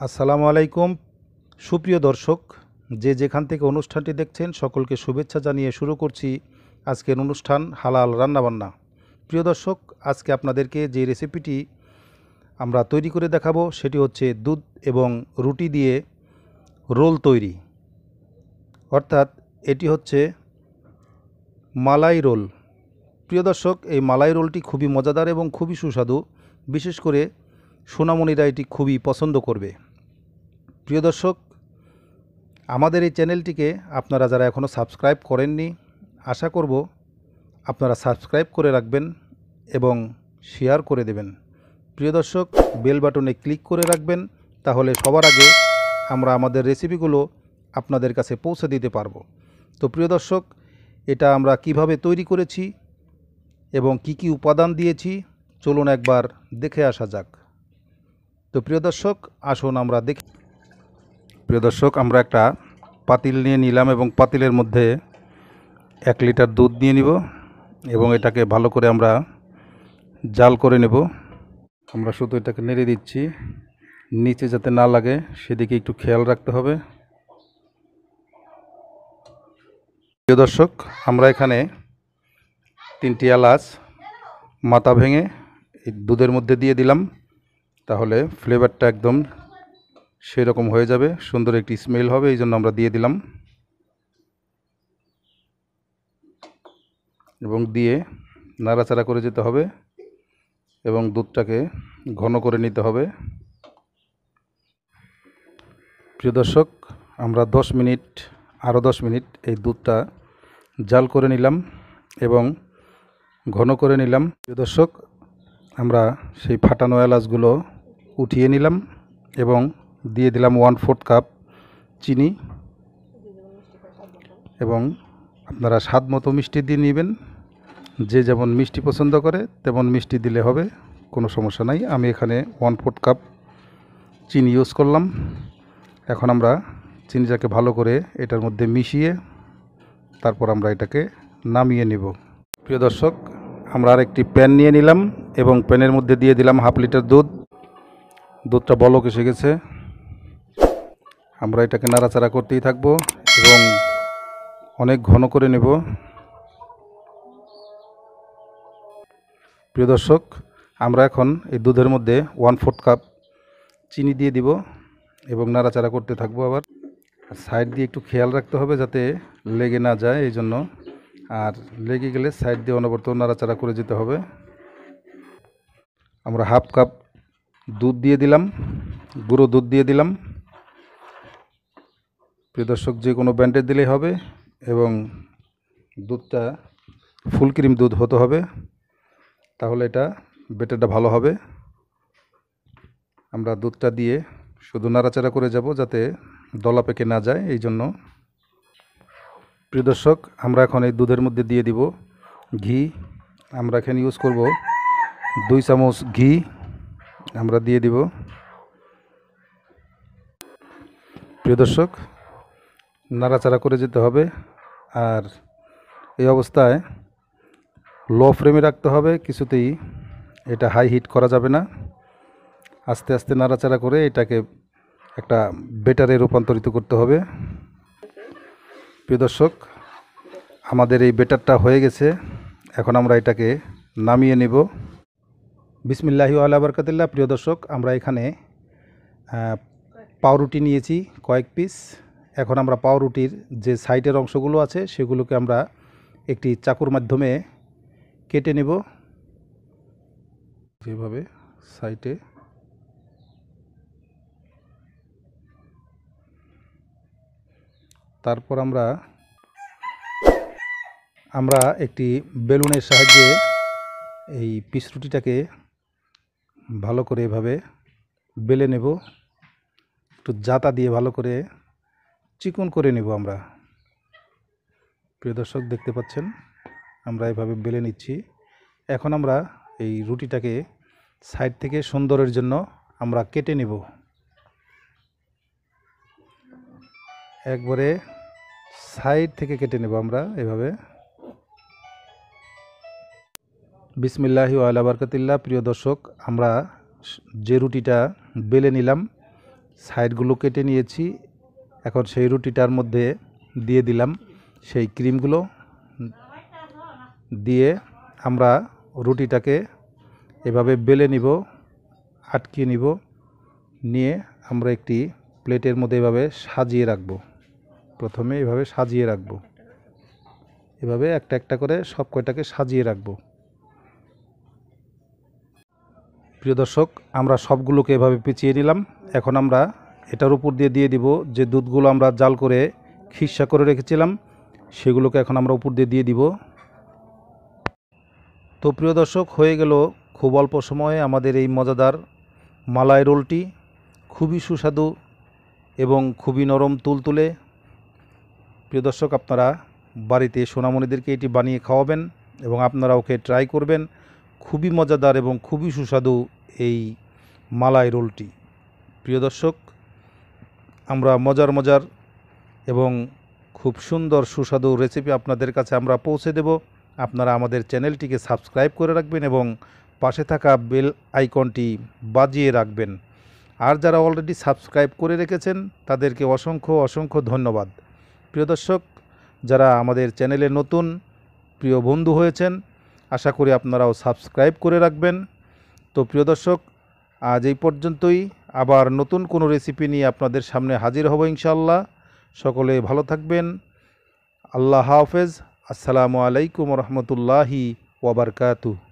আসসালামু আলাইকুম সুপ্রিয় দর্শক, যে যেখান থেকে অনুষ্ঠানটি দেখছেন সকলকে শুভেচ্ছা জানিয়ে শুরু করছি আজকের অনুষ্ঠান হালাল রান্নাবান্না। প্রিয় দর্শক, আজকে আপনাদেরকে যে রেসিপিটি আমরা তৈরি করে দেখাবো সেটি হচ্ছে দুধ এবং রুটি দিয়ে রোল তৈরি, অর্থাৎ এটি হচ্ছে মালাই রোল। প্রিয় দর্শক, এই মালাই রোলটি খুবই মজাদার এবং খুবই সুস্বাদু, বিশেষ করে সোনামণিরা এটি খুবই পছন্দ করবে। প্রিয় দর্শক, আমাদের এই চ্যানেলটিকে আপনারা যারা এখনও সাবস্ক্রাইব করেননি, আশা করব আপনারা সাবস্ক্রাইব করে রাখবেন এবং শেয়ার করে দেবেন। প্রিয় দর্শক, বেল বাটনে ক্লিক করে রাখবেন, তাহলে সবার আগে আমরা আমাদের রেসিপিগুলো আপনাদের কাছে পৌঁছে দিতে পারবো। তো প্রিয় দর্শক, এটা আমরা কিভাবে তৈরি করেছি এবং কি কি উপাদান দিয়েছি চলুন একবার দেখে আসা যাক। তো প্রিয় দর্শক, আসুন আমরা দেখি। প্রিয় দর্শক, আমরা একটা পাতিল নিয়ে নিলাম এবং পাতিলের মধ্যে 1 লিটার দুধ নিয়ে নিব এবং এটাকে ভালো করে আমরা জাল করে নেব। আমরা শুধু এটাকে নেড়ে দিচ্ছি, নিচে যাতে না লাগে সেদিকে একটু খেয়াল রাখতে হবে। প্রিয় দর্শক, আমরা এখানে 3টি এলাচ মাথা ভেঙে এই দুধের মধ্যে দিয়ে দিলাম, তাহলে ফ্লেভারটা একদম সেরকম হয়ে যাবে, সুন্দর একটি স্মেল হবে, এই জন্য আমরা দিয়ে দিলাম। এবং দিয়ে নাড়াচাড়া করে যেতে হবে এবং দুধটাকে ঘন করে নিতে হবে। প্রিয় দর্শক, আমরা 10 মিনিট এই দুধটা জাল করে নিলাম এবং ঘন করে নিলাম। প্রিয় দর্শক, আমরা সেই ফাটানো এলাচগুলো উঠিয়ে নিলাম এবং দিয়ে দিলাম 1/4 কাপ চিনি এবং আপনারা স্বাদ মতো মিষ্টি দিয়ে নেবেন। যে যেমন মিষ্টি পছন্দ করে তেমন মিষ্টি দিলে হবে, কোনো সমস্যা নাই। আমি এখানে 1/4 কাপ চিনি ইউজ করলাম। এখন আমরা চিনিটাকে ভালো করে এটার মধ্যে মিশিয়ে তারপর আমরা এটাকে নামিয়ে নিব। প্রিয় দর্শক, আমরা আরেকটি প্যান নিয়ে নিলাম এবং প্যানের মধ্যে দিয়ে দিলাম 1/2 লিটার দুধ। দুধটা বলক এসে গেছে, আমরা এটাকে নাড়াচাড়া করতেই থাকবো এবং অনেক ঘন করে নেব। প্রিয় দর্শক, আমরা এখন এই দুধের মধ্যে 1/4 কাপ চিনি দিয়ে দিব এবং নাড়াচাড়া করতে থাকবো। আবার সাইড দিয়ে একটু খেয়াল রাখতে হবে যাতে লেগে না যায়, এই জন্য, আর লেগে গেলে সাইড দিয়ে অনবরত নাড়াচাড়া করে যেতে হবে। আমরা 1/2 কাপ দুধ দিয়ে দিলাম, গুঁড়ো দুধ দিয়ে দিলাম। প্রিয় দর্শক, যে কোনো ব্র্যান্ডের দিলেই হবে এবং দুধটা ফুল ক্রিম দুধ হতে হবে, তাহলে এটা ব্যাটারটা ভালো হবে। আমরা দুধটা দিয়ে শুধু নাড়াচাড়া করে যাব যাতে দলা পেকে না যায়, এই জন্য। প্রিয় দর্শক, আমরা এখন এই দুধের মধ্যে দিয়ে দিব ঘি। আমরা এখানে ইউজ করব 2 চামচ ঘি, আমরা দিয়ে দিব। প্রিয় দর্শক, নাড়াচাড়া করে যেতে হবে আর এই অবস্থায় লো ফ্লেমে রাখতে হবে, কিছুতেই এটা হাই হিট করা যাবে না। আস্তে আস্তে নাড়াচাড়া করে এটাকে একটা ব্যাটারে রূপান্তরিত করতে হবে। প্রিয় দর্শক, আমাদের এই ব্যাটারটা হয়ে গেছে, এখন আমরা এটাকে নামিয়ে নেব। বিসমিল্লাহি আলা বারাকাতুল্লাহ। প্রিয় দর্শক, আমরা এখানে পাউরুটি নিয়েছি কয়েক পিস। এখন আমরা পাউরুটির যে সাইডের অংশগুলো আছে সেগুলোকে আমরা একটি চাকুর মাধ্যমে কেটে নেব, যেভাবে সাইডে। তারপর আমরা একটি বেলুনের সাহায্যে এই পিস রুটিটাকে ভালো করে এভাবে বেলে নেব, একটু জাতা দিয়ে ভালো করে চিকন করে নেব আমরা। প্রিয় দর্শক, দেখতে পাচ্ছেন আমরা এভাবে বেলে নিচ্ছি। এখন আমরা এই রুটিটাকে সাইড থেকে সুন্দরের জন্য আমরা কেটে নেব, একবারে সাইড থেকে কেটে নেব আমরা এভাবে। বিসমিল্লাহি ওয়া আলা বারাকাতিল্লাহ। প্রিয় দর্শক, আমরা যে রুটিটা বেলে নিলাম সাইডগুলো কেটে নিয়েছি। এখন সেই রুটিটার মধ্যে দিয়ে দিলাম সেই ক্রিমগুলো, দিয়ে আমরা রুটিটাকে এভাবে বেলে নিব, আটকিয়ে নিব, নিয়ে আমরা একটি প্লেটের মধ্যে এভাবে সাজিয়ে রাখব। প্রথমে এভাবে সাজিয়ে রাখব, এভাবে একটা একটা করে সব কয়টাকে সাজিয়ে রাখব। প্রিয় দর্শক, আমরা সবগুলোকে এভাবে পেঁচিয়ে নিলাম। এখন আমরা এটার উপর দিয়ে দিব যে দুধগুলো আমরা জাল করে খিসা করে রেখেছিলাম, সেগুলোকে এখন আমরা উপর দিয়ে দিব। তো প্রিয় দর্শক, হয়ে গেল খুব অল্প সময়ে আমাদের এই মজাদার মালাই রোলটি। খুবই সুস্বাদু এবং খুবই নরম তুলতুলে। প্রিয় দর্শক, আপনারা বাড়িতে সোনামণিদেরকে এটি বানিয়ে খাওয়াবেন এবং আপনারা ওকে ট্রাই করবেন। খুবই মজাদার এবং খুবই সুস্বাদু এই মালাই রোলটি। প্রিয় দর্শক, আমরা মজার এবং খুব সুন্দর সুস্বাদু রেসিপি আপনাদের কাছে আমরা পৌঁছে দেব। আপনারা আমাদের চ্যানেলটিকে সাবস্ক্রাইব করে রাখবেন এবং পাশে থাকা বেল আইকনটি বাজিয়ে রাখবেন। আর যারা অলরেডি সাবস্ক্রাইব করে রেখেছেন তাদেরকে অসংখ্য ধন্যবাদ। প্রিয় দর্শক, যারা আমাদের চ্যানেলে নতুন প্রিয় বন্ধু হয়েছেন, আশা করি আপনারাও সাবস্ক্রাইব করে রাখবেন। তো প্রিয় দর্শক, আজ এই পর্যন্তই। আবার নতুন কোনো রেসিপি নিয়ে আপনাদের সামনে হাজির হব ইনশাআল্লাহ। সকলে ভালো থাকবেন। আল্লাহ হাফেজ। আসসালামু আলাইকুম রহমতুল্লাহি ওয়া বারাকাতুহু।